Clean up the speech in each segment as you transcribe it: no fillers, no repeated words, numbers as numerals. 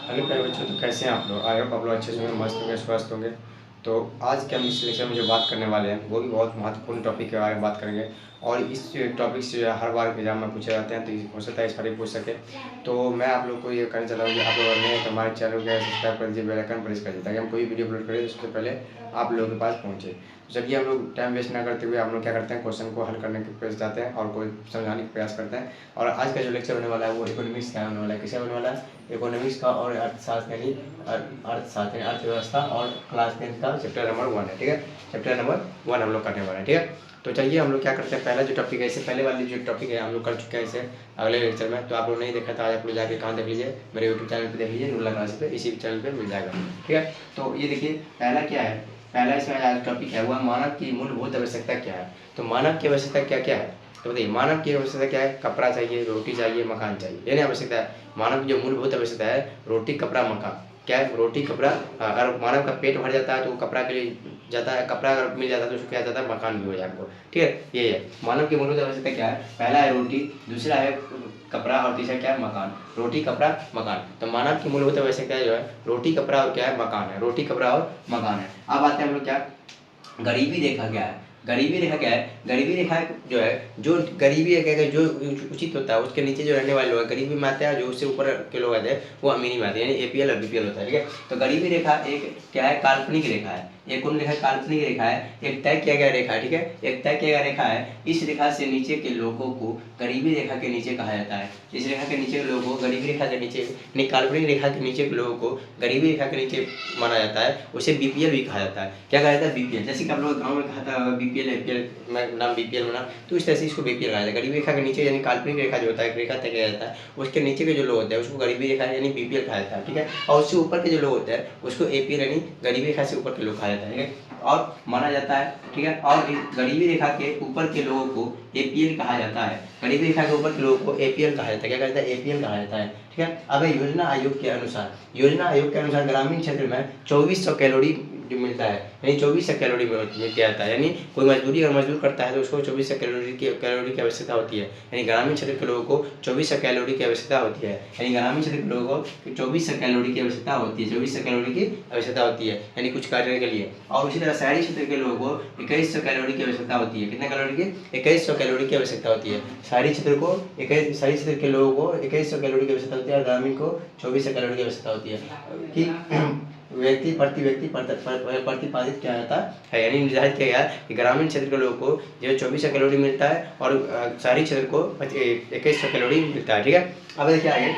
Hello प्यारे बच्चों, तो कैसे हैं आप लोग? आई होप आप लोग अच्छे से होंगे, मस्त होंगे, स्वस्थ होंगे। तो आज के हम इस लेक्चर में जो बात करने वाले हैं वो भी बहुत महत्वपूर्ण टॉपिक के बारे में बात करेंगे। और इस टॉपिक से जो है हर बार एग्जाम में पूछे जाते हैं, तो हो सकता है इस बार भी पूछ सके। तो मैं आप लोग को ये कहना चाहता हूँ कि आप लोग अगर नए हैं तो हमारे चैनल को सब्सक्राइब कर दीजिए, बेल आइकन प्रेस कर दीजिए, ताकि हम कोई वीडियो अपलोड करें तो सबसे पहले आप लोगों के पास पहुँचे। तो चलिए हम लोग टाइम वेस्ट ना करते हुए हम लोग क्या करते हैं, क्वेश्चन को हल करने के प्रयास जाते हैं और कोई समझाने का प्रयास करते हैं। और आज का जो लेक्चर होने वाला है वो इकोनॉमिक्स का होने वाला है। किसका होने वाला है? इकोनॉमिक्स का और अर्थशास्त्र यानी अर्थशास्त्र यानी अर्थव्यवस्था और क्लास 10 का चैप्टर नंबर 1 है। ठीक है, चैप्टर नंबर 1 हम लोग करने वाले हैं। ठीक है, तो चलिए हम लोग क्या करते हैं, पहला जो टॉपिक है, इससे पहले वाली जो टॉपिक है हम लोग कर चुके हैं इसे अगले लेक्चर में। तो आप लोग नहीं देखा था, आज आप लोग जाके कहाँ देख लीजिए, मेरे यूट्यूब चैनल पे देख लीजिए, नुल्ला क्लास पे, इसी चैनल पे मिल जाएगा। ठीक है, तो ये देखिए पहला क्या है, पहला इसमें आज टॉपिक है वह मानव की मूलभूत आवश्यकता क्या है। तो मानव की आवश्यकता क्या क्या है, तो बताइए मानव की आवश्यकता क्या है? कपड़ा चाहिए, रोटी चाहिए, मकान चाहिए, ये नहीं आवश्यकता है। मानव की जो मूलभूत आवश्यकता है रोटी, कपड़ा, मकान। क्या है? रोटी, कपड़ा। अगर मानव का पेट भर जाता है तो वो कपड़ा के लिए जाता है, कपड़ा अगर मिल जाता है तो उसको क्या जाता है, मकान भी हो जाए हमको। ठीक है, ये है मानव की मूलभूत आवश्यकता क्या है। पहला है रोटी, दूसरा है कपड़ा और तीसरा क्या है, मकान। रोटी, कपड़ा, मकान। तो मानव की मूलभूत आवश्यकता जो है रोटी, कपड़ा और क्या है, मकान है। रोटी, कपड़ा और मकान है। अब आते हैं हम लोग क्या, गरीबी रेखा क्या है। गरीबी रेखा क्या है? गरीबी रेखा जो है, जो गरीबी रेखा का जो उचित होता है उसके नीचे जो रहने वाले लोग गरीबी में आते हैं, जो उससे ऊपर के लोग आते हैं वो अमीरी में आते हैं, यानी एपीएल और बीपीएल होता है। ठीक है, तो गरीबी रेखा एक क्या है, काल्पनिक रेखा है। एक कौन रेखा? काल्पनिक रेखा है, एक तय किया गया रेखा है। ठीक है, एक तय किया गया रेखा है। इस रेखा से नीचे के लोगों को गरीबी रेखा के नीचे कहा जाता है। इस रेखा के नीचे के लोगों को गरीबी रेखा के नीचे, नहीं काल्पनिक रेखा के नीचे के लोगों को गरीबी रेखा के नीचे माना जाता है, उसे बीपीएल भी कहा जाता है। क्या कहा जाता है? बीपीएल। जैसे कि आप लोग गाँव में कहा था बीपीएल एपीएल में नाम, बीपीएल में नाम, तो इस तरह से इसको बीपीएल कहा जाता है। गरीबी रेखा के नीचे यानी काल्पनिक रेखा जो होता है, एक रेखा तय किया जाता है, उसके नीचे के जो लोग होते हैं उसको गरीबी रेखा यानी बीपीएल कहा जाता है। ठीक है, और उससे ऊपर के जो लोग होते हैं उसको एपीएल यानी गरीबी रेखा से ऊपर के लोग कहा जाता है। ठीक है, और माना जाता है। ठीक है, और गरीबी रेखा के ऊपर के लोगों को एपीएल कहा जाता है। गरीबी रेखा के ऊपर के लोगों को एपीएल कहा जाता है। क्या कहा जाता है? एपीएल कहा जाता है। ठीक है, अब योजना आयोग के अनुसार, योजना आयोग के अनुसार ग्रामीण क्षेत्र में 2400 कैलोरी जो मिलता है, यानी 2400 कैलोरी में किया जाता है। यानी कोई मजदूरी अगर मजदूर करता है तो उसको 2400 कैलोरी की आवश्यकता होती है। यानी ग्रामीण क्षेत्र के लोगों को 2400 कैलोरी की आवश्यकता होती है। यानी ग्रामीण क्षेत्र के लोगों को 2400 कैलोरी की आवश्यकता होती है, 2400 कैलोरी की आवश्यकता होती है, यानी कुछ करने के लिए। और उसी तरह शहरी क्षेत्र के लोगों को 2100 कैलोरी की आवश्यकता होती है। कितने कैलोरी की? 2100 कैलोरी की आवश्यकता होती है। शहरी क्षेत्र को शहरी क्षेत्र के लोगों को 2100 कैलोरी की आवश्यकता होती है और ग्रामीण को 2400 कैलोरी की आवश्यकता होती है। कि व्यक्ति प्रतिपादित किया जाता है, यानी निर्धारित किया गया कि ग्रामीण क्षेत्र के लोगों को जो 2400 कैलोरी मिलता है और शहरी क्षेत्र को 2100 कैलोरी मिलता है। ठीक है, अब देखिए आगे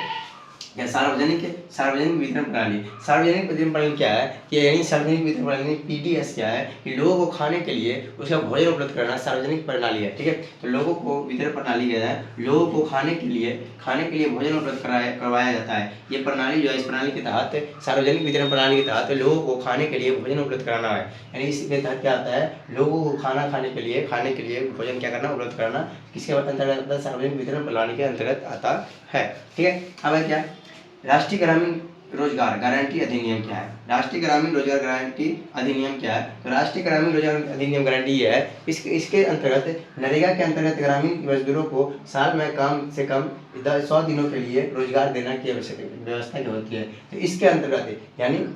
सार्वजनिक वितरण प्रणाली। सार्वजनिक वितरण प्रणाली क्या है कि यानी सार्वजनिक वितरण प्रणाली पीडीएस क्या है कि लोगों को खाने के लिए उसका भोजन उपलब्ध करना सार्वजनिक प्रणाली है। ठीक है, तो लोगों को वितरण प्रणाली क्या है, लोगों को खाने के लिए भोजन उपलब्ध करवाया जाता है। ये प्रणाली जो है, इस प्रणाली के तहत, सार्वजनिक वितरण प्रणाली के तहत लोगों को खाने के लिए भोजन उपलब्ध कराना है। यानी इसके तहत क्या आता है, लोगों को खाने के लिए भोजन क्या करना, उपलब्ध कराना, किसके अंतर्गत? सार्वजनिक वितरण प्रणाली के अंतर्गत आता है। ठीक है, अब क्या, राष्ट्रीय ग्रामीण रोजगार गारंटी अधिनियम क्या है? राष्ट्रीय ग्रामीण रोजगार गारंटी अधिनियम क्या है? तो राष्ट्रीय ग्रामीण रोजगार अधिनियम गारंटी ये है, इसके अंतर्गत नरेगा के अंतर्गत ग्रामीण मजदूरों को साल में कम से कम 100 दिनों के लिए रोजगार देना की व्यवस्था की होती है। तो इसके अंतर्गत यानी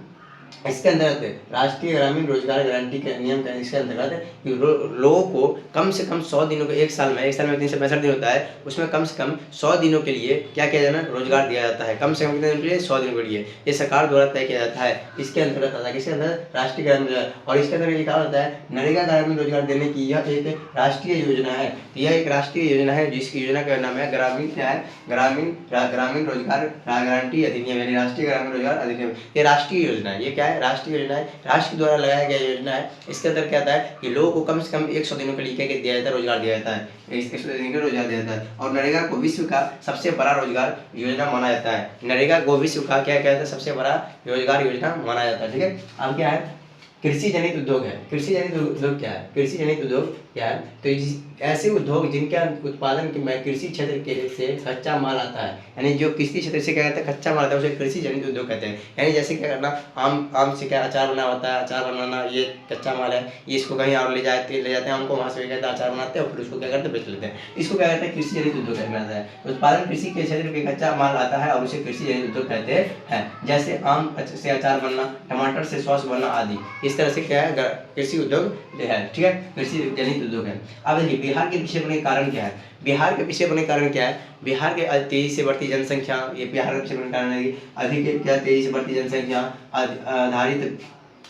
इसके अंतर्गत राष्ट्रीय ग्रामीण रोजगार गारंटी के नियम का इसके अंतर्गत लोगों को कम से कम 100 दिनों के, एक साल में 365 दिन होता है, उसमें कम से कम 100 दिनों के लिए क्या किया जाना, रोजगार दिया जाता है। कम से कम कितने दिन के लिए? 100 दिनों के लिए। ये सरकार द्वारा तय किया जाता है। इसके अंतर्गत आता है, किसके अंदर? राष्ट्रीय ग्रामीण रोजगार। और इसके अंदर लिखा होता है नरेगा ग्रामीण रोजगार देने की यह एक राष्ट्रीय योजना है। यह एक राष्ट्रीय योजना है जिसकी योजना का नाम है ग्रामीण क्या है, ग्रामीण रोजगार गारंटी अधिनियम, यानी राष्ट्रीय ग्रामीण रोजगार अधिनियम। ये राष्ट्रीय योजना है। ये क्या है? राष्ट्रीय योजना है, राष्ट्र द्वारा लगाया गया योजना है। इसके अंदर क्या आता है कि लोगों को कम से कम 100 दिनों के लिए क्या दिया जाता है, रोजगार दिया जाता है। 100 दिनों के रोजगार दिया जाता है। और नरेगा को विश्व का सबसे बड़ा रोजगार योजना माना जाता है। नरेगा को विश्व का क्या कहता है, सबसे बड़ा रोजगार योजना माना जाता है। ठीक है, अब क्या है, कृषि जनित उद्योग है। कृषि जनित उद्योग क्या है? कृषि जनित उद्योग क्या है, तो ऐसे उद्योग जिनके उत्पादन में कृषि क्षेत्र के से कच्चा माल आता है, यानी जो कृषि क्षेत्र से क्या कहते हैं कच्चा माल आता है उसे कृषि जनित उद्योग कहते हैं। यानी जैसे क्या करना, आम से क्या अचार बना होता है, अचार बनाना ये कच्चा माल है, ये इसको कहीं और ले जाते हैं, हमको वहाँ से क्या अचार बनाते हैं और फिर उसको क्या करते हैं बेच लेते हैं, इसको क्या कहते हैं कृषि जनित उद्योग कहते हैं। उत्पादन कृषि के क्षेत्र में कच्चा माल आता है और उसे कृषि जनित उद्योग कहते हैं। जैसे आम से अचार बनना, टमाटर से सॉस बनना आदि, इस तरह से क्या है कृषि उद्योग है, ठीक है, कृषि जनित उद्योग है। अब देखिए बिहार के पीछे बनने का कारण क्या है, बिहार के पीछे बनने का कारण क्या है, बिहार के तेजी से बढ़ती जनसंख्या, ये बिहार के पीछे बनने का कारण है। अधिक क्या तेजी से बढ़ती जनसंख्या, आधारित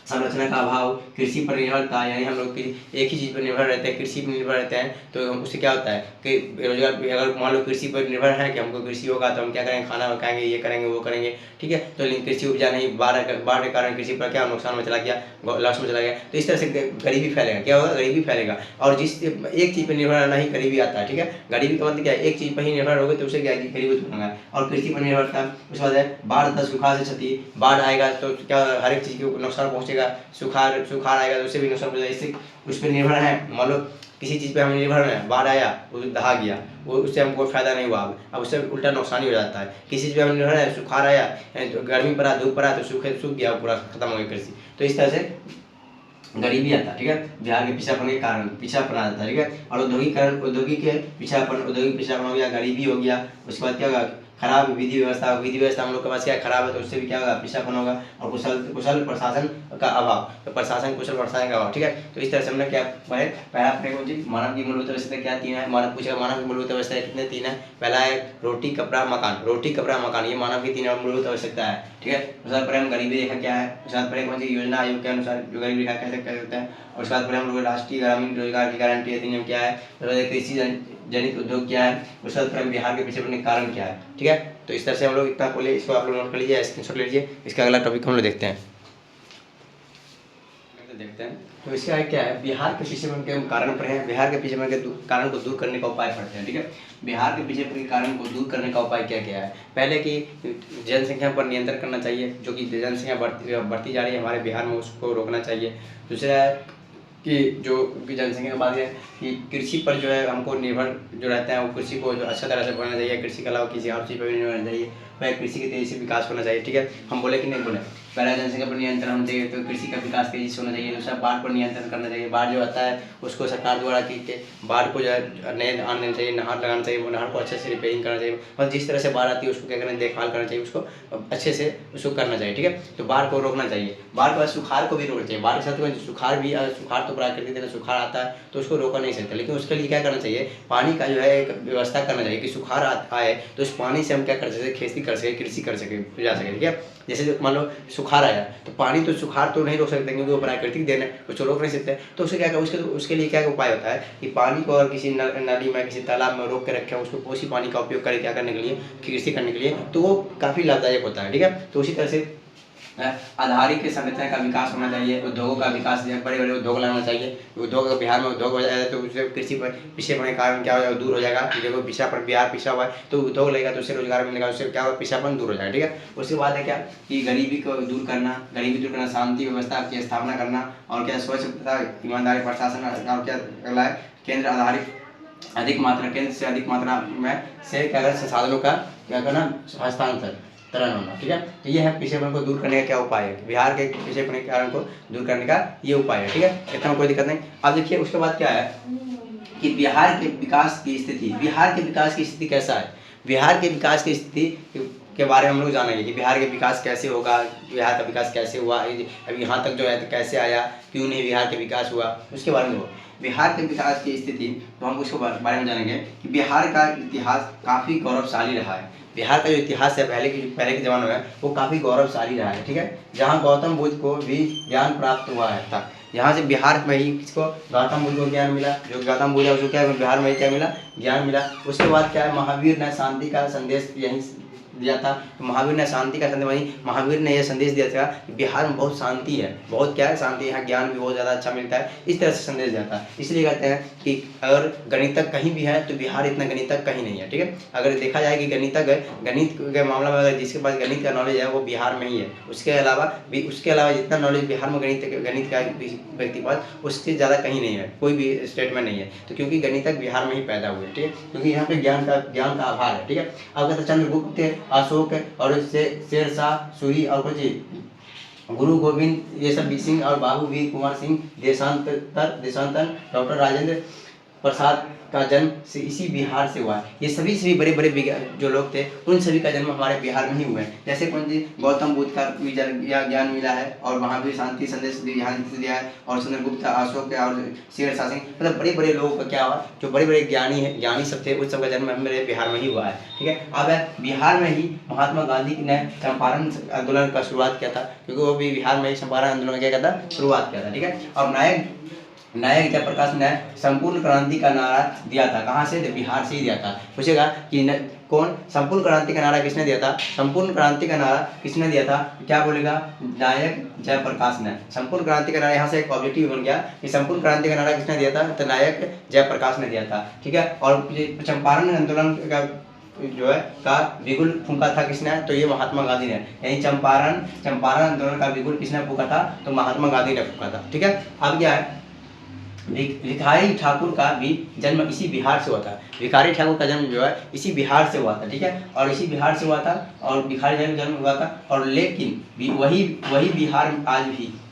संरचना का अभाव, कृषि पर निर्भरता, यानी हम लोग एक ही चीज़ पर निर्भर रहते हैं, कृषि पर निर्भर रहते हैं, तो उससे क्या होता है कि बेरोजगार, अगर मान लो कृषि पर निर्भर है कि हमको कृषि होगा तो हम क्या करेंगे, खाना पकाएंगे, ये करेंगे वो करेंगे, ठीक है, तो लेकिन कृषि उपजा नहीं, बाढ़ के कारण कृषि पर क्या नुकसान में चला गया, लॉस में चला गया, तो इस तरह से गरीबी फैलेगा, क्या होगा गरीबी फैलेगा। और जिस एक चीज़ पर निर्भर रहना ही गरीबी आता है, ठीक है, गरीबी का मतलब क्या है, एक चीज़ पर ही निर्भर होगा तो उसे क्या गरीबी उत्पन्न होगा। और कृषि पर निर्भरता, उसके बाद है बाढ़ तथा सूखा से क्षति, बाढ़ आएगा तो क्या हर एक चीज़ को नुकसान पहुँचेगा, सुखाड़ आएगा तो उससे भी नुकसान पहुँचेगा, इससे उस पर निर्भर है, मान लो किसी चीज़ पे हम निर्भर हैं, बाढ़ आया वो दहा गया, वो उससे हमको फायदा नहीं हुआ, अब उससे उल्टा नुकसान ही हो जाता है। किसी चीज़ पे हम निर्भर है, सुखाड़ आया, तो गर्मी पड़ा, धूप पड़ा तो सूख गया, पूरा खत्म हो गया कृषि, तो इस तरह से गरीबी आता है, ठीक है, बिहार के पिछड़ापन के कारण पिछड़ापन आ जाता है, ठीक है। और औद्योगिकरण, औद्योगिक पिछड़ापन हो गया, गरीबी हो गया, उसके बाद क्या होगा खराब विधि व्यवस्था हम लोग के पास क्या खराब है, तो उससे भी क्या होगा पिछड़ापन होगा। और कुशल प्रशासन का अभाव, तो कुशल प्रशासन का अभाव, ठीक है। तो इस तरह से हमने क्या पहला अपने कौन सी मानव की मूलभूत आवश्यकता क्या तीन है, मानव पूछेगा मानव की मूलभूत आवश्यकता कितने तीन है, पहला है रोटी कपड़ा मकान, ये मानव की तीन मूलभूत आवश्यकता है, ठीक है। उसके बाद पर हम गरीबी रेखा क्या है, उसके बाद पर कौन सी योजना आयोग के अनुसार जो गरीबी रेखा कैसे कह सकते हैं, और उसके बाद पर हम लोग राष्ट्रीय ग्रामीण रोजगार की गारंटी अधिनियम क्या है, कृषि जनित उद्योग क्या है, उसके बाद बिहार के पीछे बनने का कारण क्या है, ठीक है। तो इस तरह से हम लोग इतना बोले, इसको आप लोग नोट कर लीजिए, स्क्रीनशॉट ले लीजिए। इसका अगला टॉपिक हम लोग देखते हैं। तो इसका क्या है, बिहार के पीछे बनने के कारण पर है, बिहार के पीछे बनने के कारण को दूर करने का उपाय पढ़ते हैं, ठीक है। बिहार के पीछे बनने के कारण को दूर करने का उपाय क्या क्या है, पहले कि जनसंख्या पर नियंत्रण करना चाहिए, जो कि जनसंख्या बढ़ती जा रही है हमारे बिहार में, उसको रोकना चाहिए। दूसरा है कि जो जनसंख्या की बात है कि कृषि पर जो है हमको निर्भर जो रहता है, वो कृषि को जो अच्छा तरह से बढ़ना चाहिए, कृषि के अलावा किसी और चीज़ पर भी निर्भर रहना चाहिए, वह कृषि के तेजी से विकास होना चाहिए, ठीक है। हम बोले कि नहीं बोले, पहला जनसंख्या पर नियंत्रण होना चाहिए, तो कृषि का विकास तेजी से होना चाहिए। दूसरा बाढ़ पर नियंत्रण करना चाहिए, बाढ़ जो आता है उसको सरकार द्वारा की बाढ़ को जो है नए आने देना चाहिए, नहर लगाना चाहिए, वो नहर को अच्छे से रिपेयरिंग करना चाहिए, और जिस तरह से बाढ़ आती है उसको क्या करना देखभाल करना चाहिए, उसको अच्छे से उसको करना चाहिए, ठीक है। तो बाढ़ को रोकना चाहिए, बाढ़ के बाद सुखाड़ को भी रोकना चाहिए, बाढ़ के साथ सुखाड़ तो प्राकृतिक तरह सुखाड़ आता है तो उसको रोका नहीं सकता, लेकिन उसके लिए क्या करना चाहिए, पानी का जो है एक व्यवस्था करना चाहिए कि सुखाड़ आए तो उस पानी से हम क्या कर सके, खेती कर सके, कृषि कर सके, जा सके, ठीक है। जैसे मान लो सुखाड़ आया तो पानी तो सुखाड़ तो नहीं रोक सकते क्योंकि वो प्राकृतिक देन है, उसको रोक नहीं सकते, तो उससे क्या उसके लिए क्या उपाय होता है कि पानी को अगर किसी नदी में किसी तालाब में रोक के रखें, उसको उसी पानी का उपयोग करें क्या करने के लिए, कृषि करने के लिए, तो वो काफ़ी लाभदायक होता है, ठीक है। तो उसी तरह से आधारिक संरचना का विकास होना चाहिए, उद्योगों का विकास, बड़े बड़े उद्योग लाना चाहिए, उद्योग बिहार में उद्योग हो जाए तो उससे कृषि पर पीछे पड़ने कारण क्या हो जाएगा, दूर हो जाएगा। देखो बिहार पिछड़ा हुआ है तो उद्योग लगेगा तो उससे रोजगार मिलेगा, उससे क्या होगा पिछड़ापन दूर हो जाएगा, ठीक है। उसके बाद है क्या कि गरीबी को दूर करना, शांति व्यवस्था की स्थापना करना, और क्या स्वच्छ तथा ईमानदारी प्रशासन, और क्या अगला है केंद्र से अधिक मात्रा में से क्या करें संसाधनों का क्या करना हस्तांतरण होना, ठीक है। तो ये है पिछड़ेपन को दूर करने का क्या उपाय है, बिहार के पिछड़ेपन के कारण को दूर करने का ये उपाय है, ठीक है। इतना कोई दिक्कत नहीं। अब देखिए उसके बाद क्या है कि बिहार के विकास की स्थिति कैसा है, बिहार के विकास की स्थिति के बारे में हम लोग जानेंगे कि बिहार के विकास कैसे होगा, बिहार का विकास कैसे हुआ, अब यहाँ तक जो है तो कैसे आया, क्यों नहीं बिहार के विकास हुआ, उसके बारे में बिहार के विकास की स्थिति, तो हम उसके बारे में जानेंगे कि बिहार का इतिहास काफ़ी गौरवशाली रहा है। बिहार का जो इतिहास है पहले के ज़माने में वो काफ़ी गौरवशाली रहा है, ठीक है। जहाँ गौतम बुद्ध को भी ज्ञान प्राप्त हुआ है था, यहाँ से बिहार में ही किसको गौतम बुद्ध को ज्ञान मिला, जो गौतम बुद्ध है उसको क्या बिहार में ही क्या मिला ज्ञान मिला। उसके बाद क्या है महावीर ने शांति का संदेश यहीं दिया था। तो महावीर ने शांति का संदेश, वहीं महावीर ने यह संदेश दिया था कि बिहार में बहुत शांति है, बहुत क्या है शांति, यहाँ ज्ञान भी बहुत ज़्यादा अच्छा मिलता है, इस तरह से संदेश दिया था। इसलिए कहते हैं कि अगर गणितज्ञ कहीं भी है तो बिहार इतना गणितज्ञ कहीं नहीं है, ठीक है। अगर देखा जाए कि गणितज्ञ, गणित के मामला में अगर जिसके पास गणित का नॉलेज है वो बिहार में ही है, उसके अलावा जितना नॉलेज बिहार में गणित का व्यक्ति पास, उससे ज़्यादा कहीं नहीं है, कोई भी स्टेट में नहीं है। तो क्योंकि गणितज्ञ बिहार में ही पैदा हुए, ठीक है, क्योंकि यहाँ पे ज्ञान का अभाव है, ठीक है। अब कहते चंद्रगुप्त, अशोक और शेरशाह सूरी और कुछ गुरु गोविंद, ये सब वीर सिंह और बाबू वीर कुंवर सिंह, देशांतर डॉक्टर राजेंद्र प्रसाद का जन्म इसी बिहार से हुआ है। ये सभी बड़े बड़े जो लोग थे उन सभी का जन्म हमारे बिहार में ही हुआ है। जैसे कौन जी, गौतम बुद्ध का भी ज्ञान मिला है और वहाँ भी शांति संदेश यहाँ दिया है, और चंद्रगुप्त, अशोक और शेरशाह सिंह, मतलब बड़े बड़े लोगों का क्या हुआ, जो बड़े बड़े ज्ञानी सब थे उन सब का जन्म हमारे बिहार में ही हुआ है, ठीक है। अब बिहार में ही महात्मा गांधी ने चंपारण आंदोलन का शुरुआत किया था, क्योंकि वो भी बिहार में ही चंपारण आंदोलन क्या किया था, शुरुआत किया था, ठीक है। और नायक जयप्रकाश ने संपूर्ण क्रांति का नारा दिया था, कहाँ से, बिहार से ही दिया था। पूछेगा कि कौन संपूर्ण क्रांति का नारा किसने दिया था, संपूर्ण क्रांति का नारा किसने दिया था, क्या बोलेगा, नायक जयप्रकाश ने। संपूर्ण क्रांति का नारा, यहाँ से एक ऑब्जेक्टिव बन गया कि संपूर्ण क्रांति का नारा किसने दिया था, तो नायक जयप्रकाश ने दिया था, ठीक है। और चंपारण आंदोलन का जो है का बिगुल फूंका था किसने, तो ये महात्मा गांधी ने। यही चंपारण आंदोलन का बिगुल किसने फूंका था, तो महात्मा गांधी ने फूंका था, ठीक है। अब क्या है, भिखारी ठाकुर का भी जन्म इसी बिहार से हुआ था। भिखारी ठाकुर का जन्म जो है इसी बिहार से हुआ था, ठीक है, और इसी बिहार से हुआ था, और भिखारी जन्म हुआ था। और लेकिन वही बिहार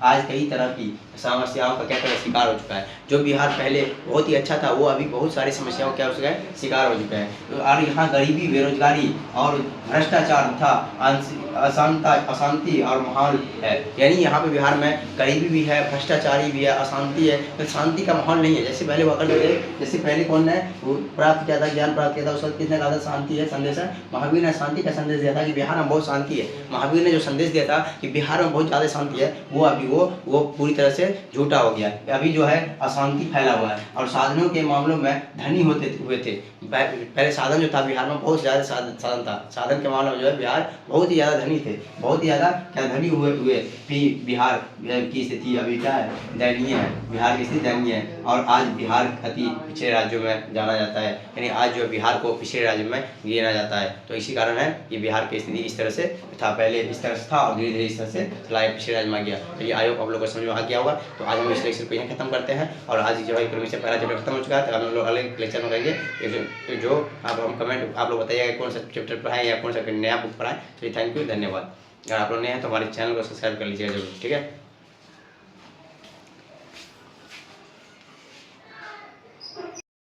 आज कई तरह की समस्याओं का क्या शिकार हो चुका है। जो बिहार पहले बहुत ही अच्छा था वो अभी बहुत सारी समस्याओं क्या हो चुका है, शिकार हो चुका है। और यहाँ गरीबी, बेरोजगारी और भ्रष्टाचार तथा अशांति और माहौल है। यानी यहाँ पे बिहार में गरीबी भी है, भ्रष्टाचारी भी है, अशांति है, तो शांति का माहौल नहीं है। जैसे पहले हुआ करते थे, जैसे पहले कौन ने वो प्राप्त किया था, ज्ञान प्राप्त किया था, उस वक्त कितने ज़्यादा शांति है, संदेश है। महावीर ने शांति का संदेश दिया था कि बिहार में बहुत शांति है। महावीर ने जो संदेश दिया था कि बिहार में बहुत ज़्यादा शांति है, वो अभी वो पूरी तरह से झूठा हो गया। अभी जो है अशांति फैला हुआ है, और साधनों के मामलों में धनी हुए थे। पहले साधन जो था बिहार में बहुत ज़्यादा साधन था, साधन के मामले में जो है बिहार बहुत ही ज़्यादा धनी थे, बहुत ही ज़्यादा क्या धनी हुए भी। बिहार की स्थिति अभी क्या है, दयनीय है, बिहार की स्थिति दयनीय है। और आज बिहार अति पिछड़े राज्यों में जाना जाता है, यानी आज जो बिहार को पिछड़े राज्य में गिना जाता है। तो इसी कारण है ये बिहार की स्थिति इस तरह से था, पहले इस तरह से था और धीरे धीरे इस तरह से चला पिछड़े राज्य में गया। तो ये आयोग आप लोगों को समझ में आ गया होगा। तो आज हम इस लेक्चर को यहाँ खत्म करते हैं, और आज जो है इकोनॉमिक्स से पहला चैप्टर खत्म हो चुका है। तो हम लोग अगले लेक्चर में करेंगे जो आप लोग बताइएगा कौन सा चैप्टर पढ़ाएं या कौन सा नया बुक पढ़ाएं। तो थैंक यू, धन्यवाद। अगर आप लोग नए हैं तो हमारे चैनल को सब्सक्राइब कर लीजिएगा जरूर, ठीक है।